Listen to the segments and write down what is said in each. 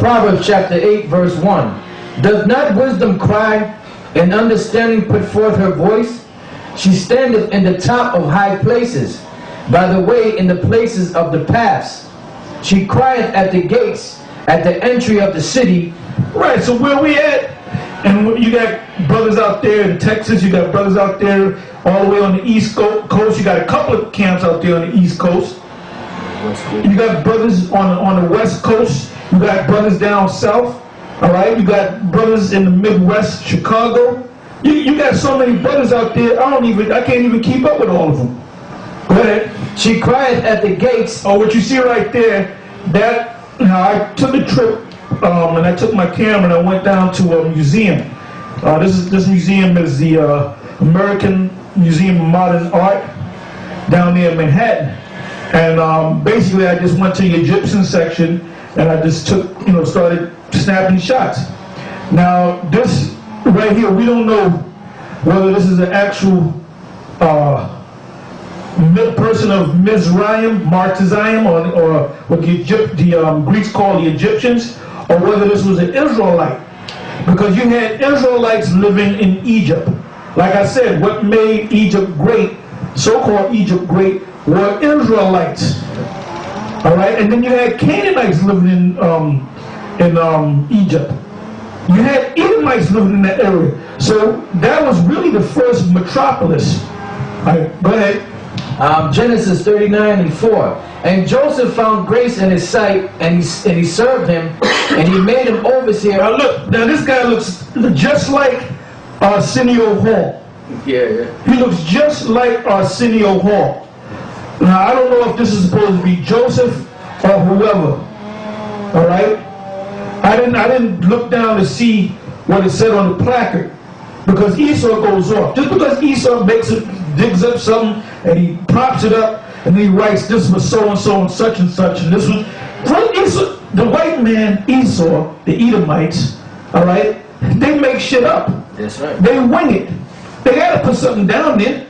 Proverbs chapter 8, verse 1. Does not wisdom cry, and understanding put forth her voice? She standeth in the top of high places, by the way in the places of the paths. She crieth at the gates, at the entry of the city. Right, so where we at? And you got brothers out there in Texas, you got brothers out there all the way on the East Coast, you got a couple of camps out there on the East Coast. You got brothers on the West Coast, you got brothers down south, all right? You got brothers in the Midwest, Chicago. You got so many brothers out there, I can't even keep up with all of them. Go ahead. She cried at the gates. Oh, what you see right there, I took a trip, and I took my camera and I went down to a museum. This museum is the American Museum of Modern Art down there in Manhattan. And basically I just went to the Egyptian section and I just started snapping shots. Now this right here, we don't know whether this is an actual person of Mizraim, Martizayim, or what the Greeks call the Egyptians, or whether this was an Israelite. Because you had Israelites living in Egypt. Like I said, what made Egypt great, so-called Egypt great, were Israelites. All right, and then you had Canaanites living in Egypt. You had Edomites living in that area. So that was really the first metropolis. All right, go ahead. Genesis 39 and 4. And Joseph found grace in his sight, and he served him, and he made him overseer. Now look, this guy looks just like Arsenio Hall. Yeah. He looks just like Arsenio Hall. Now I don't know if this is supposed to be Joseph or whoever. All right. I didn't look down to see what it said on the placard, because Esau goes off. Just because Esau digs up something and he props it up and he writes this was so and so and such, and this was Esau, the white man Esau, the Edomites. All right, they make shit up. That's right. They wing it. They gotta put something down there.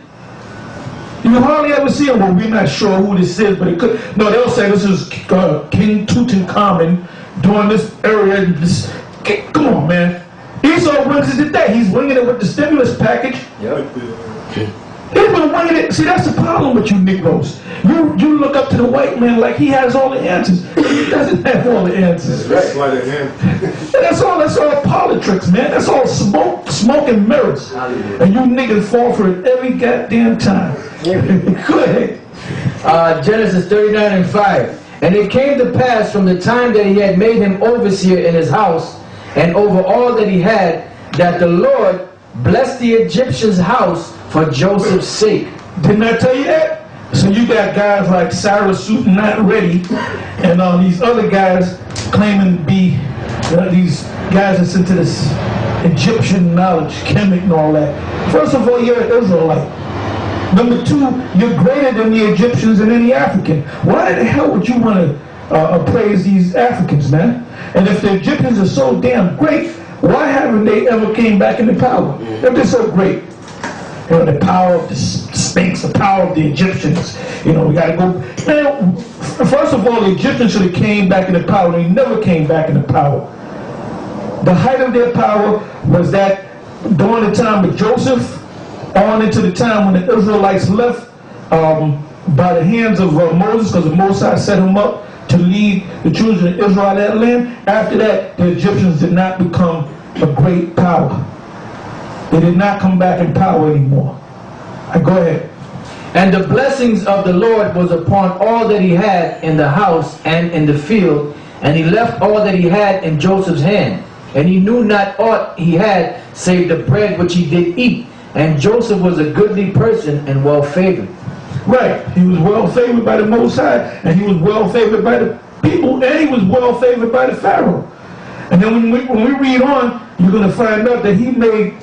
You hardly ever see them. Well, we're not sure who this is, but it could. No, they'll say this is King Tutankhamun during this area. Come on, man. Esau wins it today. He's winging it with the stimulus package. Yep. He's been winging it. See, that's the problem with you Negroes. You look up to the white man like he has all the answers. He doesn't have all the answers. That's right. That's all politics, man. That's all smoke and mirrors. And you niggas fall for it every goddamn time. Go ahead. Genesis 39 and 5. And it came to pass from the time that he had made him overseer in his house, and over all that he had, that the Lord blessed the Egyptian's house for Joseph's sake. Didn't I tell you that? So you got guys like Cyrus Suit Not Ready, and these other guys claiming to be these guys that's into this Egyptian knowledge, Kemet and all that. First of all, you're an Israelite. Number two, you're greater than the Egyptians and any African. Why the hell would you want to praise these Africans, man? And if the Egyptians are so damn great, why haven't they ever came back into power? If they're so great. You know, the power of the Sphinx, the power of the Egyptians. You know, we got to go. Man, first of all, the Egyptians should have came back into power. They never came back into power. The height of their power was that during the time of Joseph, on into the time when the Israelites left by the hands of Moses, because the Moses set him up to lead the children of Israel that land. After that, the Egyptians did not become a great power. They did not come back in power anymore. Go ahead. And the blessings of the Lord was upon all that he had in the house and in the field, and he left all that he had in Joseph's hand. And he knew not aught he had save the bread which he did eat. And Joseph was a goodly person and well favored. Right. He was well favored by the Most High, and he was well favored by the people, and he was well favored by the Pharaoh. And then when we read on, you're going to find out that he made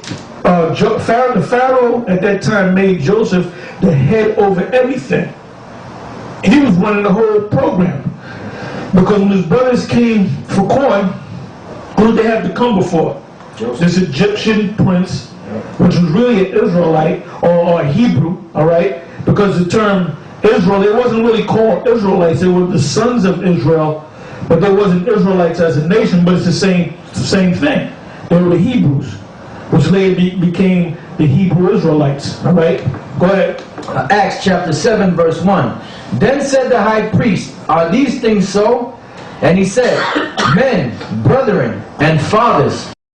the Pharaoh at that time made Joseph the head over everything. He was running the whole program. Because when his brothers came for corn, who did they have to come before? Joseph. This Egyptian prince, which was really an Israelite or a Hebrew, all right? Because the term Israel, it wasn't really called Israelites, they were the sons of Israel, but there wasn't Israelites as a nation, but it's the same thing. They were the Hebrews, which later became the Hebrew Israelites. All right? Go ahead. Acts chapter 7 verse 1. Then said the high priest, are these things so? And he said, men, brethren, and fathers,